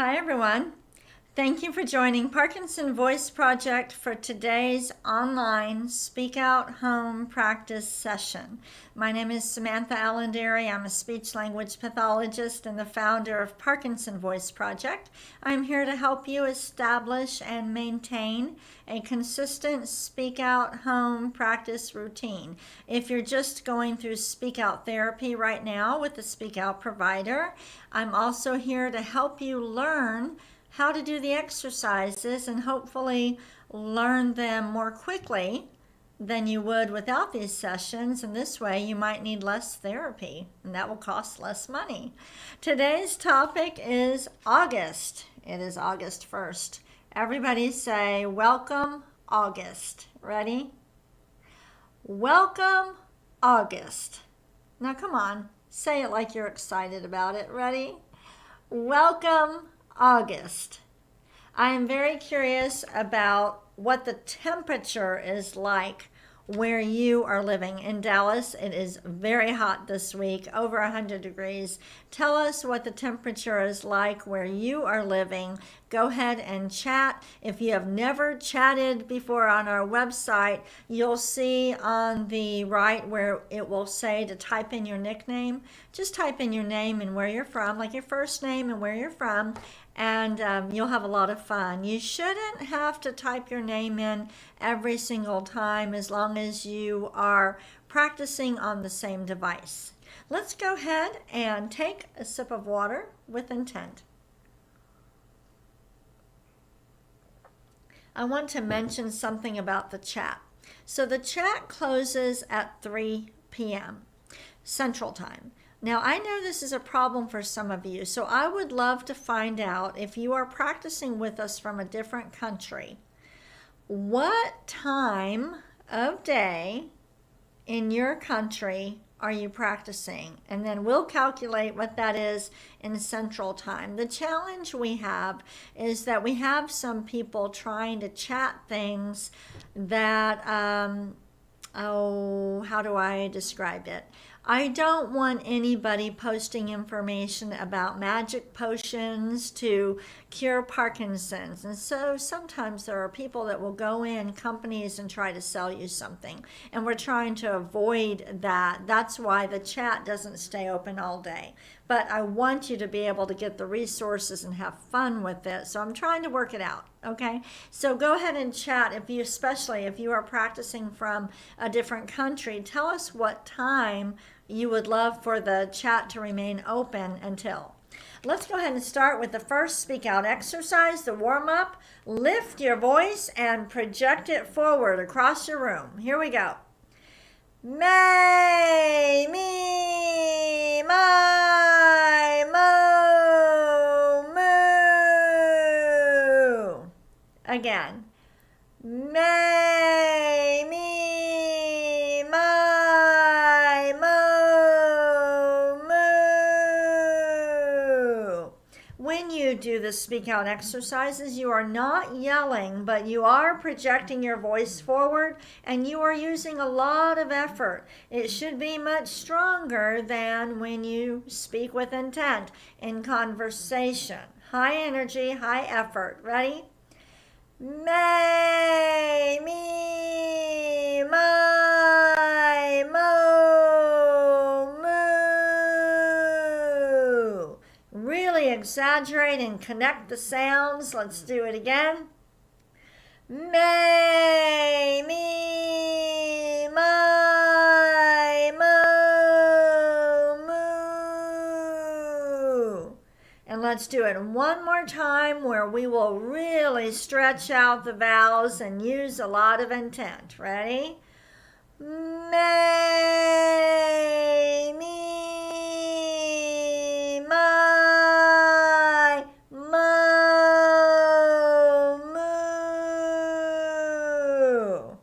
Hi, everyone. Thank you for joining Parkinson Voice Project for today's online Speak Out Home practice session. My name is Samantha Allenderry. I'm a speech language pathologist and the founder of Parkinson Voice Project. I'm here to help you establish and maintain a consistent Speak Out Home practice routine. If you're just going through Speak Out therapy right now with the Speak Out provider, I'm also here to help you learn how to do the exercises and hopefully learn them more quickly than you would without these sessions. And this way you might need less therapy and that will cost less money. Today's topic is August. It is August 1st. Everybody say, welcome August. Ready? Welcome August. Now come on, say it like you're excited about it. Ready? Welcome August. I am very curious about what the temperature is like where you are living. In Dallas, it is very hot this week, over 100 degrees. Tell us what the temperature is like where you are living. Go ahead and chat. If you have never chatted before on our website, you'll see on the right where it will say to type in your nickname. Just type in your name and where you're from, like your first name and where you're from, and you'll have a lot of fun. You shouldn't have to type your name in every single time as long as you are practicing on the same device. Let's go ahead and take a sip of water with intent. I want to mention something about the chat. So the chat closes at 3 p.m. Central Time. Now, I know this is a problem for some of you, so I would love to find out if you are practicing with us from a different country. What time of day in your country are you practicing? And then we'll calculate what that is in Central Time. The challenge we have is that we have some people trying to chat things that, how do I describe it? I don't want anybody posting information about magic potions to cure Parkinson's. And so sometimes there are people that will go in companies and try to sell you something. And we're trying to avoid that. That's why the chat doesn't stay open all day. But I want you to be able to get the resources and have fun with it. So I'm trying to work it out. Okay, so go ahead and chat especially if you are practicing from a different country. Tell us what time you would love for the chat to remain open until. Let's go ahead and start with the first speak out exercise, the warm up. Lift your voice and project it forward across your room. Here we go. May, me, my, mo, moo. Again. May, me, my, mo, moo. When you do the speak out exercises, you are not yelling, but you are projecting your voice forward and you are using a lot of effort. It should be much stronger than when you speak with intent in conversation. High energy, high effort. Ready? May, me, my, mo, moo. Really exaggerate and connect the sounds. Let's do it again. May, me, my, mo, moo. And let's do it one more time where we will really stretch out the vowels and use a lot of intent. Ready? May, me, my, mo, moo.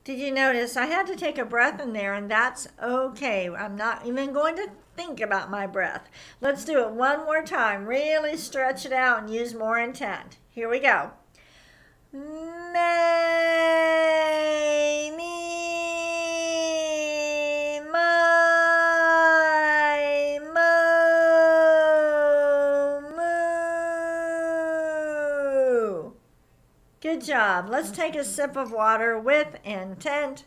Did you notice I had to take a breath in there, and that's okay. I'm not even going to think about my breath. Let's do it one more time. Really stretch it out and use more intent. Here we go. May, me, my, mo, moo. Good job. Let's take a sip of water with intent.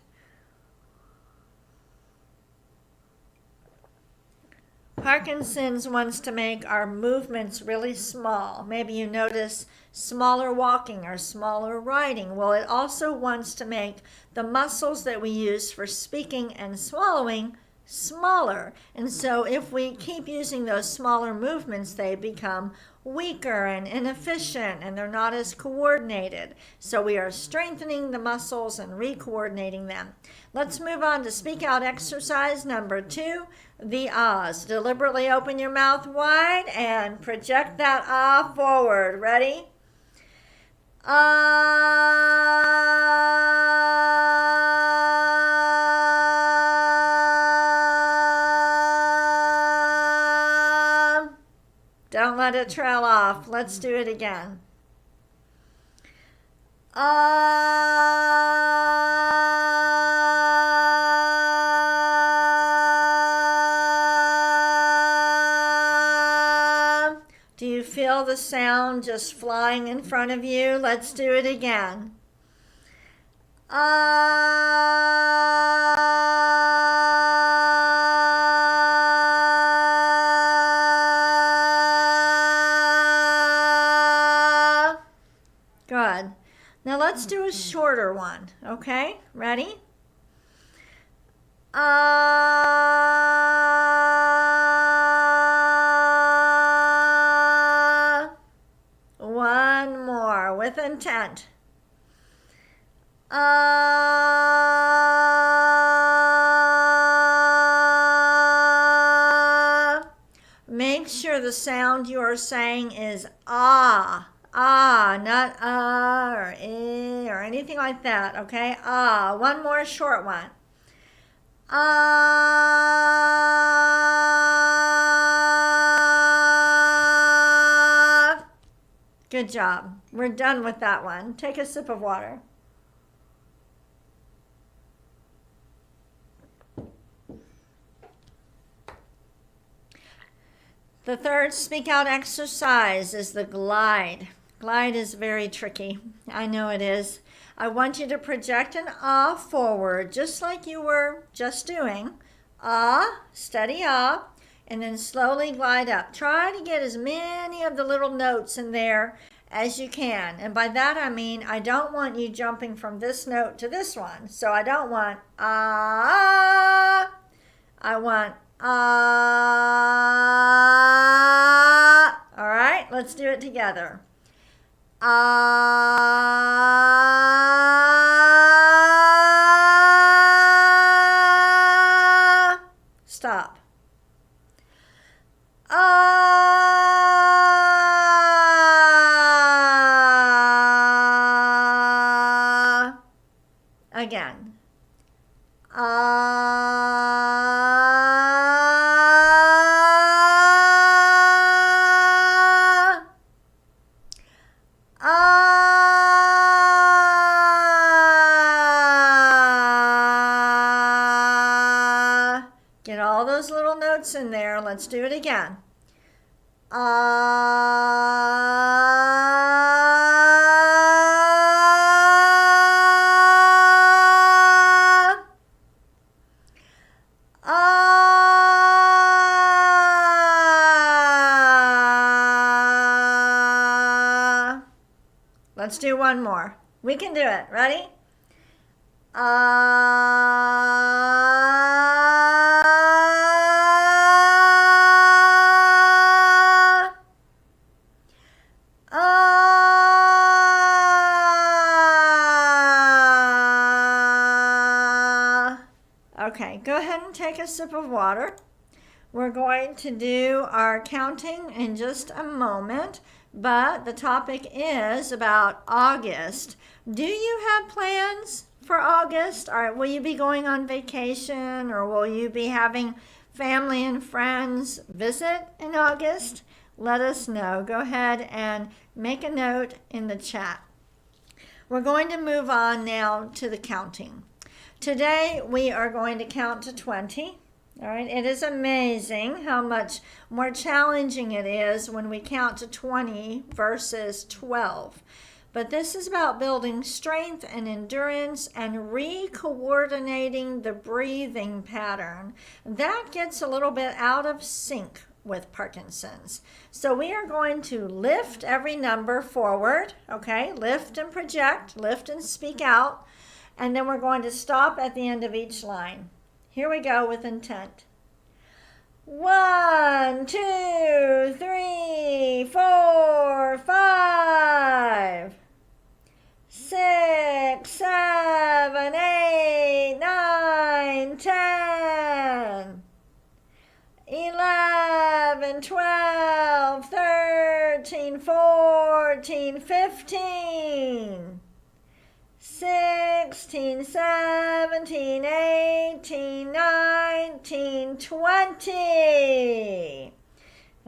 Parkinson's wants to make our movements really small. Maybe you notice smaller walking or smaller writing. Well, it also wants to make the muscles that we use for speaking and swallowing smaller. And so if we keep using those smaller movements, they become weaker and inefficient, and they're not as coordinated. So we are strengthening the muscles and re-coordinating them. Let's move on to speak out exercise number 2, the ahs. Deliberately open your mouth wide and project that ah forward. Ready? Ah. Don't let it trail off. Let's do it again. Do you feel the sound just flying in front of you? Let's do it again. Good. Now let's do a shorter one, okay? Ready? One more with intent. Make sure the sound you are saying is ah. Ah, not or eh or anything like that, okay? Ah, one more short one. Ah. Good job. We're done with that one. Take a sip of water. The third speak out exercise is the glide. Glide is very tricky. I know it is. I want you to project an ah forward, just like you were just doing. Ah, steady ah, and then slowly glide up. Try to get as many of the little notes in there as you can. And by that I mean I don't want you jumping from this note to this one. So I don't want ah. I want ah. All right, let's do it together. Ah. Stop. Ah. Again. Get all those little notes in there. Let's do it again. Let's do one more. We can do it. Ready? Okay, go ahead and take a sip of water. We're going to do our counting in just a moment, but the topic is about August. Do you have plans for August? Or will you be going on vacation, or will you be having family and friends visit in August? Let us know. Go ahead and make a note in the chat. We're going to move on now to the counting. Today we are going to count to 20. All right, it is amazing how much more challenging it is when we count to 20 versus 12. But this is about building strength and endurance and re-coordinating the breathing pattern. That gets a little bit out of sync with Parkinson's. So we are going to lift every number forward, okay? Lift and project, lift and speak out. And then we're going to stop at the end of each line. Here we go with intent. 1, 2, 3, 4, 5, 6, 7, 8, 9, 10, 11, 12, 13, 14, 15, 16, 17, 18, 19, 20.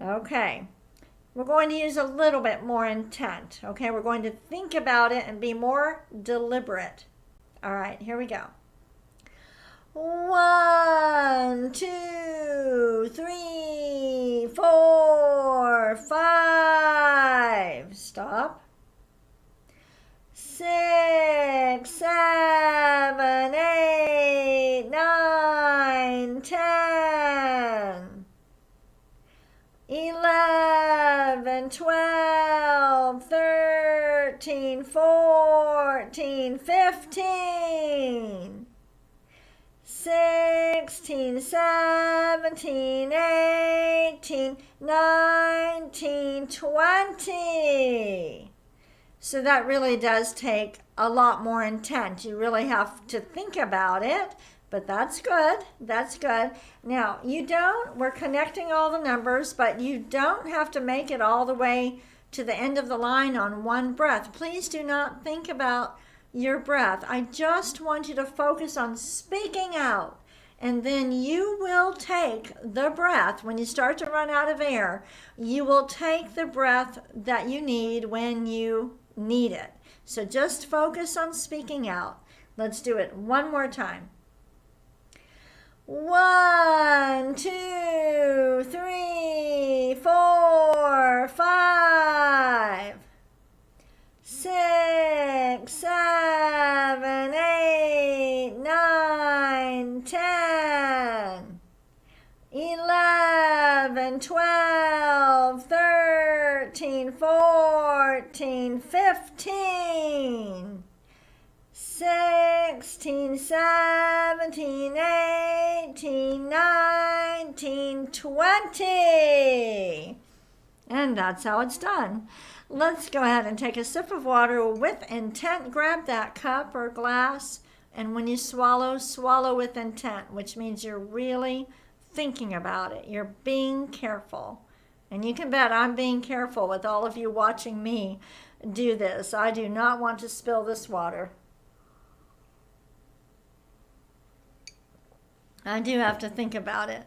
Okay, we're going to use a little bit more intent. Okay, we're going to think about it and be more deliberate. All right, here we go. 1, 2, 3, 4, 5. Stop. 6, 7, 8, 9, 10, 11, 12, 13, 14, 15, 16, 17, 18, 19, 20. So that really does take a lot more intent. You really have to think about it, but that's good. That's good. Now, we're connecting all the numbers, but you don't have to make it all the way to the end of the line on one breath. Please do not think about your breath. I just want you to focus on speaking out. And then you will take the breath. When you start to run out of air, you will take the breath that you need when you need it. So just focus on speaking out. Let's do it one more time. 1, 2, 3, 4, 5, 6, 7, 8, 9, 10, 11, 12, 13, 14, 15, 16, 17, 18, 19, 20. And that's how it's done. Let's go ahead and take a sip of water with intent. Grab that cup or glass, and when you swallow, swallow with intent, which means you're really thinking about it. You're being careful. And you can bet I'm being careful with all of you watching me do this. I do not want to spill this water. I do have to think about it.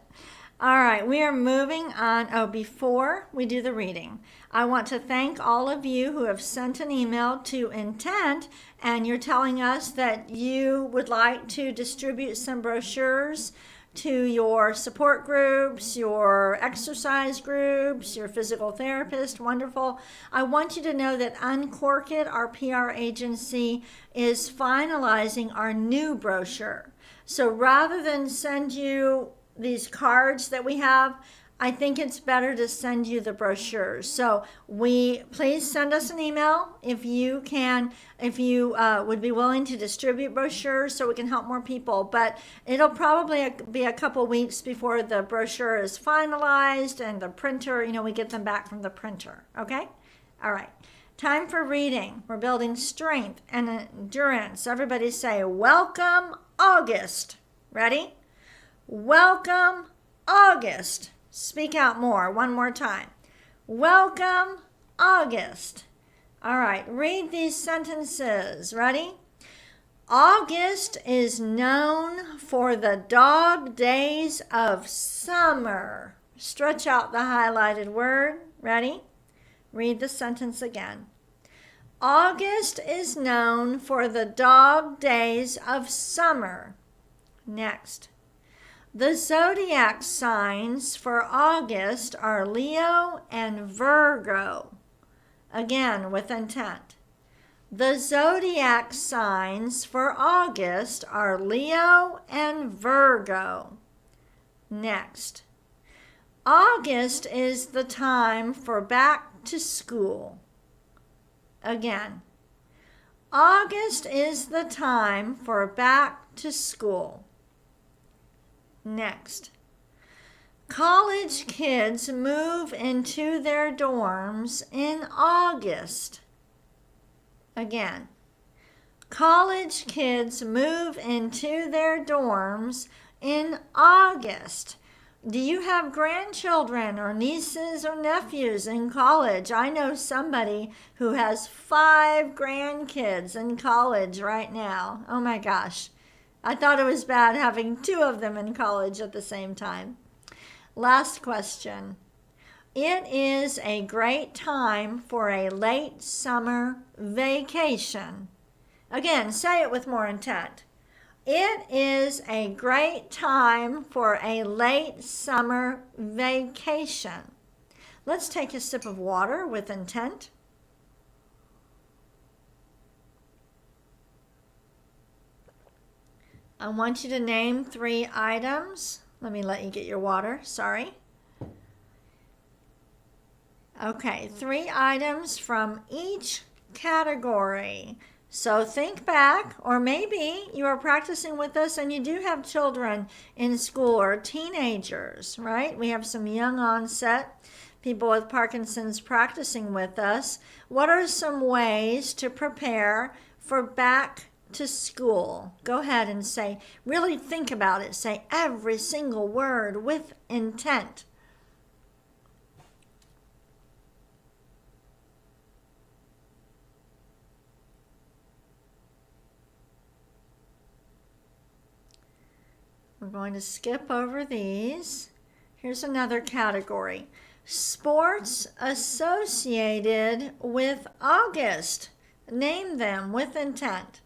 All right, we are moving on. Oh, before we do the reading, I want to thank all of you who have sent an email to Intent, and you're telling us that you would like to distribute some brochures to your support groups, your exercise groups, your physical therapist. Wonderful. I want you to know that Uncork It, our PR agency, is finalizing our new brochure. So rather than send you these cards that we have, I think it's better to send you the brochures. So please send us an email if you would be willing to distribute brochures so we can help more people. But it'll probably be a couple weeks before the brochure is finalized and the printer, we get them back from the printer. Okay? All right. Time for reading. We're building strength and endurance. Everybody say, welcome August. Ready? Welcome August. Speak out more. One more time. Welcome August. All right, read these sentences. Ready? August is known for the dog days of summer. Stretch out the highlighted word. Ready? Read the sentence again. August is known for the dog days of summer. Next. The zodiac signs for August are Leo and Virgo. Again, with intent. The zodiac signs for August are Leo and Virgo. Next, August is the time for back to school. Again, August is the time for back to school. Next, college kids move into their dorms in August. Again, college kids move into their dorms in August. Do you have grandchildren or nieces or nephews in college? I know somebody who has 5 grandkids in college right now. Oh my gosh. I thought it was bad having 2 of them in college at the same time. Last question. It is a great time for a late summer vacation. Again, say it with more intent. It is a great time for a late summer vacation. Let's take a sip of water with intent. I want you to name 3 items. Let me let you get your water. Sorry. Okay, 3 items from each category. So think back, or maybe you are practicing with us and you do have children in school or teenagers, right? We have some young onset people with Parkinson's practicing with us. What are some ways to prepare for back to school? Go ahead and say, really think about it. Say every single word with intent. We're going to skip over these. Here's another category. Sports associated with August. Name them with intent.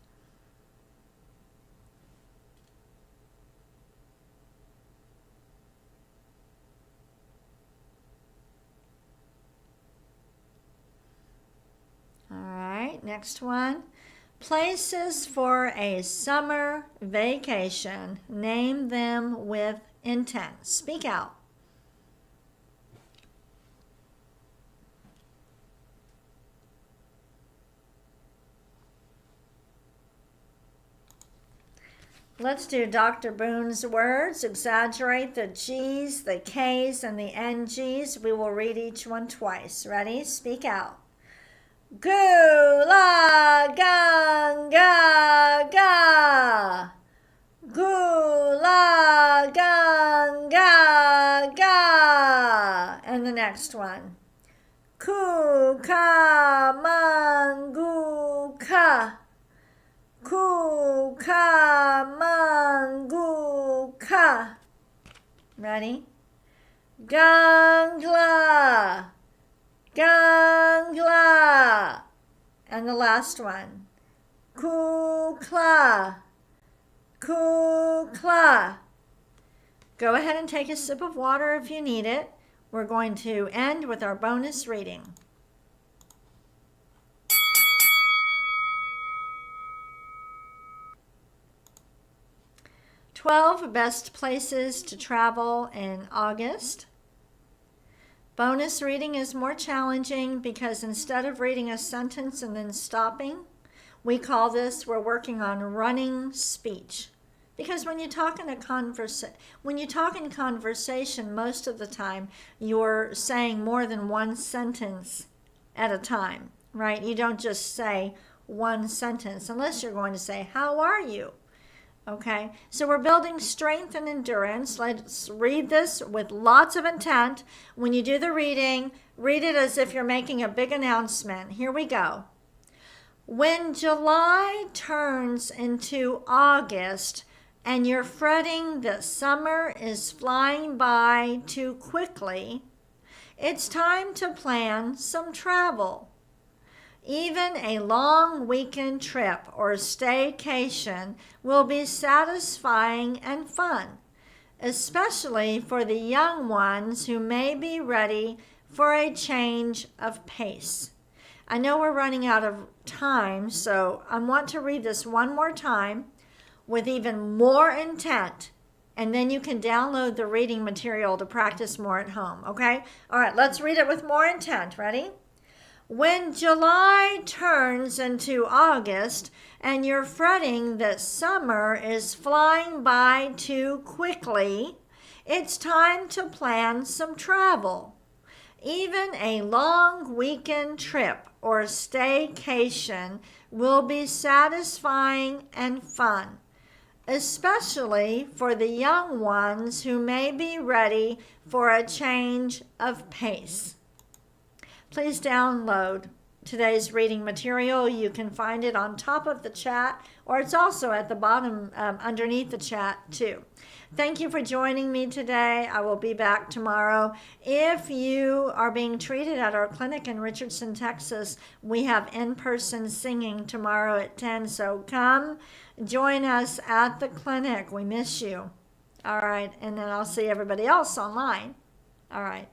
All right, next one. Places for a summer vacation. Name them with intent. Speak out. Let's do Dr. Boone's words. Exaggerate the G's, the K's, and the NG's. We will read each one twice. Ready? Speak out. Gula ganga ga. Gula ganga ga. And the next one. Kuka manguka. Kuka manguka. Ready? Gangla. Gangla. And the last one. Kukla. Kukla. Go ahead and take a sip of water if you need it. We're going to end with our bonus reading. "12 best places to travel in August." Bonus reading is more challenging because instead of reading a sentence and then stopping, we're working on running speech. Because when you talk in conversation, most of the time you're saying more than one sentence at a time, right? You don't just say one sentence unless you're going to say, "How are you?" Okay, so we're building strength and endurance. Let's read this with lots of intent. When you do the reading, read it as if you're making a big announcement. Here we go. When July turns into August and you're fretting that summer is flying by too quickly, it's time to plan some travel. Even a long weekend trip or staycation will be satisfying and fun, especially for the young ones who may be ready for a change of pace. I know we're running out of time, so I want to read this one more time with even more intent. And then you can download the reading material to practice more at home, okay? All right, let's read it with more intent. Ready? When July turns into August and you're fretting that summer is flying by too quickly, it's time to plan some travel. Even a long weekend trip or staycation will be satisfying and fun, especially for the young ones who may be ready for a change of pace. Please download today's reading material. You can find it on top of the chat, or it's also at the bottom underneath the chat too. Thank you for joining me today. I will be back tomorrow. If you are being treated at our clinic in Richardson, Texas, we have in-person singing tomorrow at 10. So come join us at the clinic. We miss you. All right. And then I'll see everybody else online. All right.